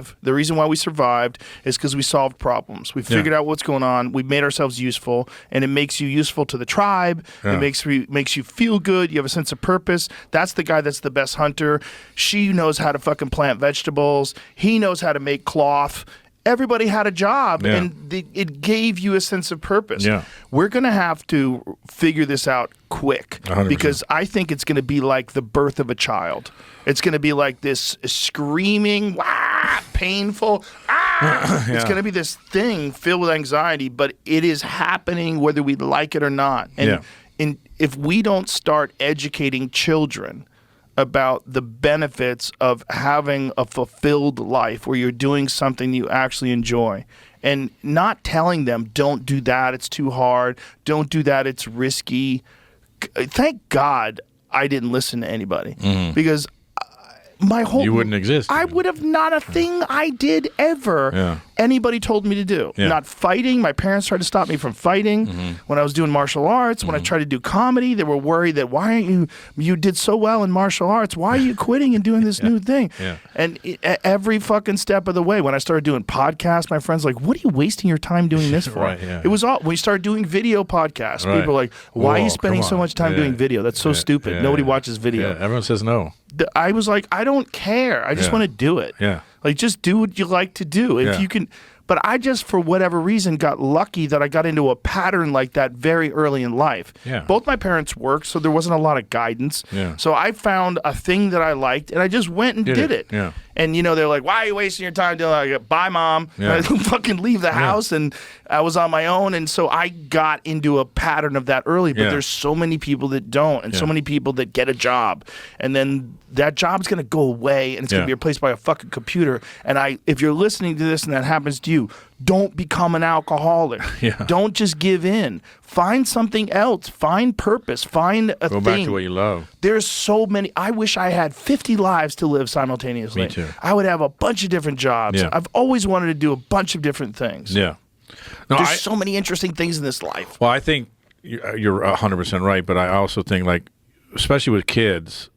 live, the reason why we survived is because we solved problems. We figured out what's going on. We made ourselves useful, and it makes you useful to the tribe. It makes you feel good. You have a sense of purpose. That's the guy that's the best hunter. She knows how to fucking plant vegetables. He knows how to make cloth. Everybody had a job, and it gave you a sense of purpose. Yeah. We're going to have to figure this out quick 100%. Because I think it's going to be like the birth of a child. It's going to be like this screaming, painful, It's going to be this thing filled with anxiety, but it is happening whether we like it or not. And if we don't start educating children about the benefits of having a fulfilled life where you're doing something you actually enjoy and not telling them, don't do that, it's too hard, don't do that, it's risky. Thank God I didn't listen to anybody because my whole you wouldn't exist. I would have not a thing I did ever anybody told me to do. Not fighting. My parents tried to stop me from fighting when I was doing martial arts. When I tried to do comedy, they were worried that why aren't you did so well in martial arts, why are you quitting and doing this new thing? And every fucking step of the way, when I started doing podcasts, my friends were like, what are you wasting your time doing this for? It was all when we started doing video podcasts, people were like, why are you spending so much time doing video? That's so stupid. Nobody watches video. Everyone says no. I was like, I don't care. I just want to do it. Like, just do what you like to do. If you can. But I just, for whatever reason, got lucky that I got into a pattern like that very early in life. Both my parents worked, so there wasn't a lot of guidance. So I found a thing that I liked, and I just went and did it. And, you know, they're like, why are you wasting your time doing that? Bye, Mom. And I fucking leave the house, and I was on my own. And so I got into a pattern of that early. But there's so many people that don't, and so many people that get a job. And then that job's going to go away, and it's going to be replaced by a fucking computer. And if you're listening to this and that happens to you, don't become an alcoholic. Don't just give in. Find something else. Find purpose. Find a thing. Go back to what you love. There's so many. I wish I had 50 lives to live simultaneously. Me too. I would have a bunch of different jobs. I've always wanted to do a bunch of different things. No, There's so many interesting things in this life. Well, I think you're 100% right, but I also think, like, especially with kids,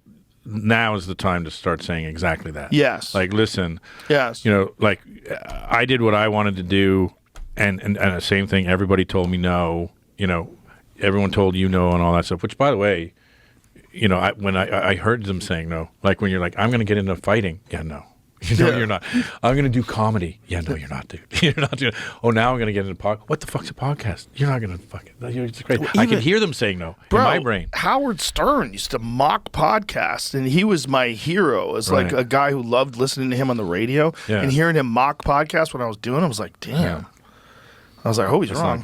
now is the time to start saying exactly that. Yes. Like, listen. Yes. You know, like, I did what I wanted to do, and the same thing. Everybody told me no. You know, everyone told you no and all that stuff. Which, by the way, you know, when I heard them saying no, like when you're like, I'm going to get into fighting. Yeah, no. No, you're not. I'm going to do comedy. Yeah, no, you're not, dude. You're not doing. Oh, now I'm going to get into podcast. What the fuck's a podcast? You're not going to fucking. It's great. I can hear them saying no in my brain. Howard Stern used to mock podcasts, and he was my hero as like a guy who loved listening to him on the radio and hearing him mock podcasts when I was doing. I was like, damn. I was like, oh, he's wrong.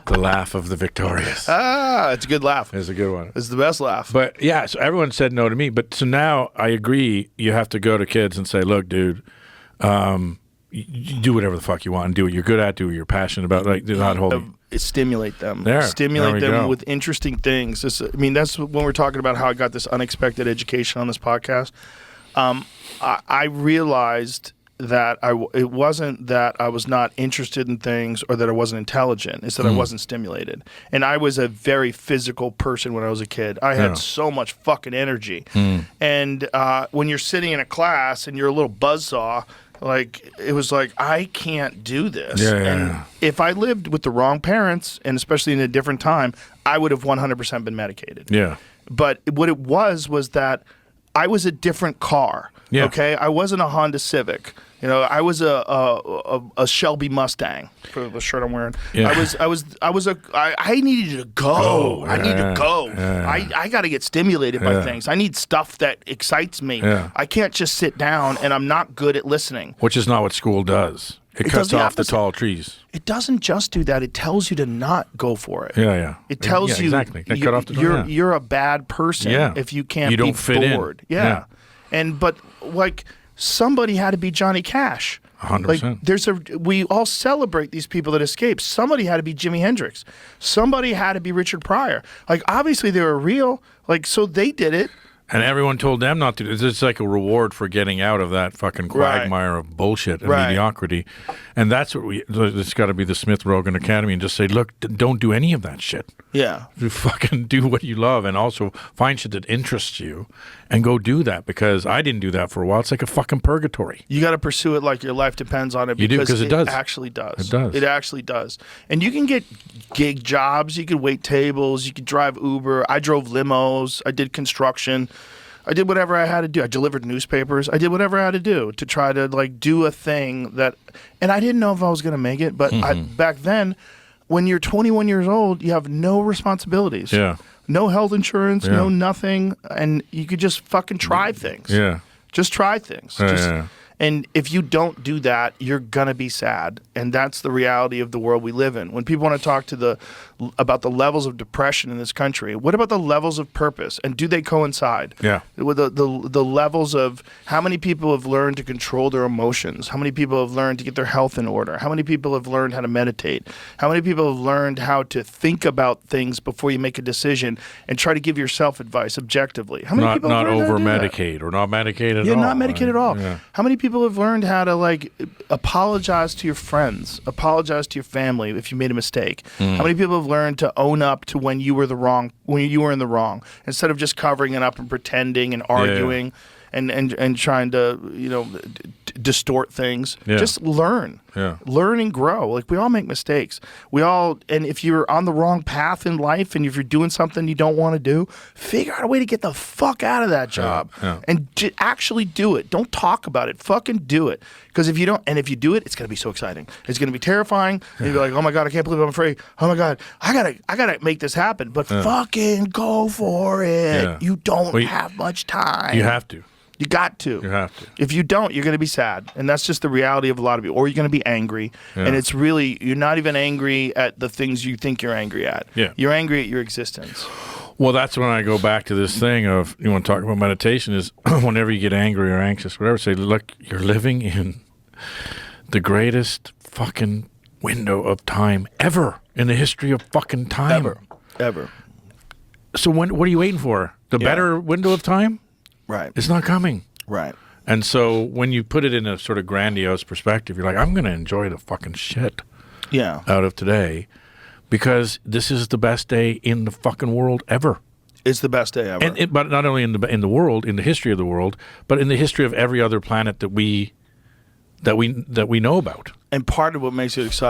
The laugh of the victorious. It's a good laugh. It's a good one. It's the best laugh. But yeah, so everyone said no to me. But so now I agree. You have to go to kids and say, look, dude, you do whatever the fuck you want and do what you're good at, do what you're passionate about. Like, do not hold stimulate them. Stimulate them with interesting things. I mean, that's when we're talking about how I got this unexpected education on this podcast. I realized that it wasn't that I was not interested in things or that I wasn't intelligent. It's that I wasn't stimulated. And I was a very physical person when I was a kid. I had so much fucking energy. And when you're sitting in a class and you're a little buzzsaw, like, it was like, I can't do this. And if I lived with the wrong parents, and especially in a different time, I would have 100% been medicated. But what it was that I was a different car. Okay, I wasn't a Honda Civic. You know, I was a Shelby Mustang for the shirt I'm wearing. I needed to go. I need to go. I got to get stimulated by things. I need stuff that excites me. I can't just sit down, and I'm not good at listening. Which is not what school does. It cuts off the tall trees. It doesn't just do that. It tells you to not go for it. It tells you exactly. Cut off the you're a bad person if you can't you don't be fit bored. In. But like, somebody had to be Johnny Cash. 100%. Like, we all celebrate these people that escape. Somebody had to be Jimi Hendrix. Somebody had to be Richard Pryor. Like, obviously they were real. Like, so they did it. And everyone told them not to. It's like a reward for getting out of that fucking quagmire of bullshit and mediocrity. And that's what it's got to be the Smith-Rogan Academy and just say, look, don't do any of that shit. Yeah. You fucking do what you love and also find shit that interests you and go do that, because I didn't do that for a while. It's like a fucking purgatory. You got to pursue it like your life depends on it. You do, because it does. It actually does. It does. It actually does. And you can get gig jobs. You could wait tables. You could drive Uber. I drove limos. I did construction. I did whatever I had to do. I delivered newspapers. I did whatever I had to do to try to like do a thing that, and I didn't know if I was going to make it, but back then, when you're 21 years old, you have no responsibilities. Yeah. No health insurance, no nothing, and you could just fucking try things. Yeah. Just try things. And if you don't do that, you're going to be sad. And that's the reality of the world we live in. When people want to talk to about the levels of depression in this country, what about the levels of purpose? And do they coincide? Yeah. With the levels of how many people have learned to control their emotions? How many people have learned to get their health in order? How many people have learned how to meditate? How many people have learned how to think about things before you make a decision and try to give yourself advice objectively? How many people have learned how to do that? Over-medicate or not medicate at all. Yeah, not medicate at all. Yeah. How many people have learned how to like apologize to your friends, apologize to your family if you made a mistake? How many people have learned to own up to when you were in the wrong, instead of just covering it up and pretending and arguing and trying to distort things? Just learn. Learn and grow. Like, we all make mistakes. And if you're on the wrong path in life and if you're doing something you don't want to do, figure out a way to get the fuck out of that job and actually do it. Don't talk about it. Fucking do it. Because if you don't, and if you do it, it's going to be so exciting. It's going to be terrifying. And you'll be like, oh my God, I can't believe I'm afraid. Oh my God, I gotta make this happen. But fucking go for it. You don't have much time. You have to. You got to. You have to. If you don't, you're going to be sad. And that's just the reality of a lot of people. Or you're going to be angry. And it's really, you're not even angry at the things you think you're angry at. Yeah. You're angry at your existence. Well, that's when I go back to this thing of, you want to talk about meditation, is whenever you get angry or anxious, whatever, say, look, you're living in the greatest fucking window of time ever in the history of fucking time. Ever. So what are you waiting for? The better window of time? Right. It's not coming. Right. And so when you put it in a sort of grandiose perspective, you're like, I'm going to enjoy the fucking shit out of today, because this is the best day in the fucking world ever. It's the best day ever. But not only in the world, in the history of the world, but in the history of every other planet that we know about. And part of what makes it exciting